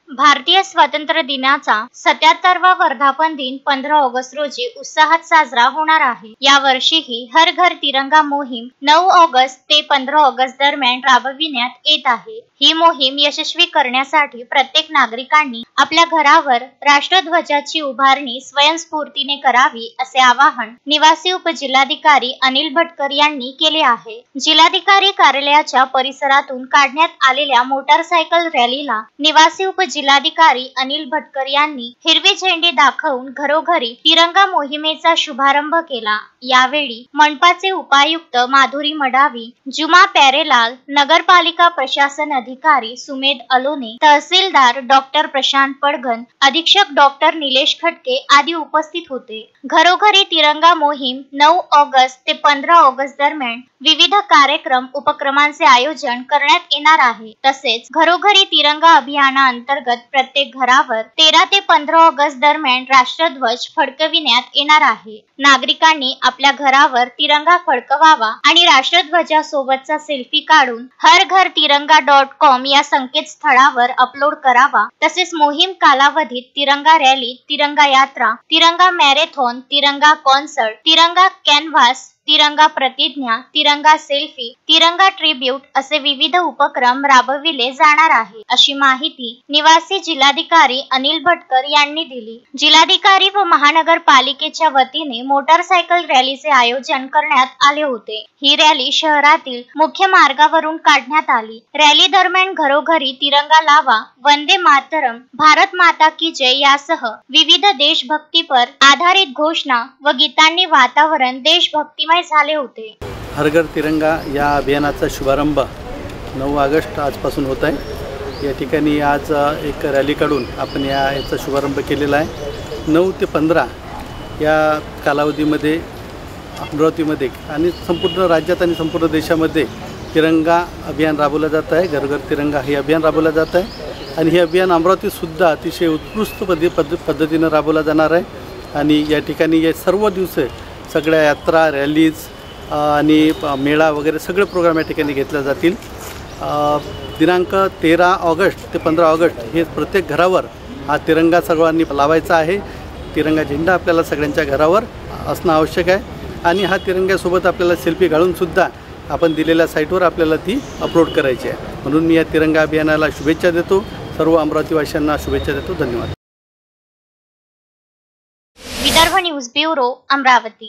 भारतीय स्वातंत्र्य दिनाचा 77वा वर्धापन दिन 15 ऑगस्ट रोजी उत्साहात साजरा होणार आहे। या वर्षीही हर घर तिरंगा मोहीम 9 ऑगस्ट ते 15 ऑगस्ट दरम्यान राबविण्यात येत आहे। ही मोहीम यशस्वी करण्यासाठी प्रत्येक नागरिकांनी आपल्या घरावर राष्ट्रध्वजाची उभारणी स्वयंस्फूर्तीने करावी असे आवाहन निवासी उपजिल्हाधिकारी अनिल भटकर यांनी केले आहे। जिल्हाधिकारी कार्यालयाच्या परिसरातून काढण्यात आलेल्या मोटारसायकल रॅलीला निवासी उपजिल्हाधिकारी अनिल भटकर यांनी हिरवी झेंडी दाखवून घरोघरी तिरंगा मोहिमेचा शुभारंभ केला। यावेळी मनपाचे उपायुक्त माधुरी मडावी, जुमा प्यारेलाल, नगरपालिका प्रशासन अधिकारी सुमेध अलोने, तहसीलदार डॉक्टर प्रशांत पडघन, अधीक्षक डॉक्टर निलेश खटके आदी उपस्थित होते। घरोघरी तिरंगा मोहीम 9 ऑगस्ट ते 15 ऑगस्ट दरम्यान विविध कार्यक्रम उपक्रमांचे आयोजन करण्यात येणार आहे। तसेच घरोघरी तिरंगा अभियानाअंतर्गत प्रत्येक घरावर 13 ते 15 ऑगस्ट दरम्यान राष्ट्रध्वज फडकविण्यात येणार आहे। नागरिकांनी आपल्या घरावर तिरंगा फडकवावा आणि राष्ट्रध्वजासोबतचा सेल्फी काढून हरघरतिरंगा.com या संकेतस्थळावर अपलोड करावा। तसेच मोहीम कालावधीत तिरंगा रॅली, तिरंगा यात्रा, तिरंगा मॅरेथॉन, तिरंगा कॉन्सर्ट, तिरंगा कॅनव्हास, तिरंगा प्रतिज्ञा, तिरंगा सेल्फी, तिरंगा ट्रिब्यूट असे विविध उपक्रम राबविले जाणार आहे, अशी माहिती निवासी जिल्हाधिकारी अनिल भटकर यांनी दिली। जिल्हाधिकारी व महानगरपालिकेच्या वतीने मोटारसायकल रॅलीचे आयोजन करण्यात आले होते। ही रॅली शहरातील मुख्य मार्गावरून काढण्यात आली। रॅली दरम्यान घरोघरी तिरंगा लावा, वंदे मातरम, भारत माता की जय यासह विविध देशभक्तीपर आधारित घोषणा व गीतांनी वातावरण देशभक्तिमय झाले होते। हर घर तिरंगा या अभियानाचा शुभारंभ 9 ऑगस्ट आजपासून होत आहे। या ठिकाणी आज एक रॅली काढून आपण याचा शुभारंभ केलेला आहे। 9 ते 15 या कालावधीमध्ये अमरावतीमध्ये आणि संपूर्ण राज्यात आणि संपूर्ण देशामध्ये तिरंगा अभियान राबवलं जात आहे। घर घर तिरंगा हे अभियान राबवलं जात आहे आणि हे अभियान अमरावतीसुद्धा अतिशय उत्कृष्ट पद्धतीनं राबवलं जाणार आहे। आणि या ठिकाणी या सर्व दिवस सगळ्या यात्रा, रॅलीज आणि मेळा वगैरे सगळे प्रोग्राम या ठिकाणी घेतले जातील। दिनांक 13 ऑगस्ट ते 15 ऑगस्ट हे प्रत्येक घरावर हा तिरंगा सर्वांनी लावायचा आहे। तिरंगा झेंडा आपल्याला सगळ्यांच्या घरावर असणं आवश्यक आहे आणि हा तिरंग्यासोबत आपल्याला सेल्फी काढूनसुद्धा आपण दिलेल्या साईटवर आपल्याला ती अपलोड करायची आहे। म्हणून मी या तिरंगा अभियानाला शुभेच्छा देतो। सर्व अमरावतीवासियांना शुभेच्छा देतो। धन्यवाद। Vidarbha news bureau, Amravati.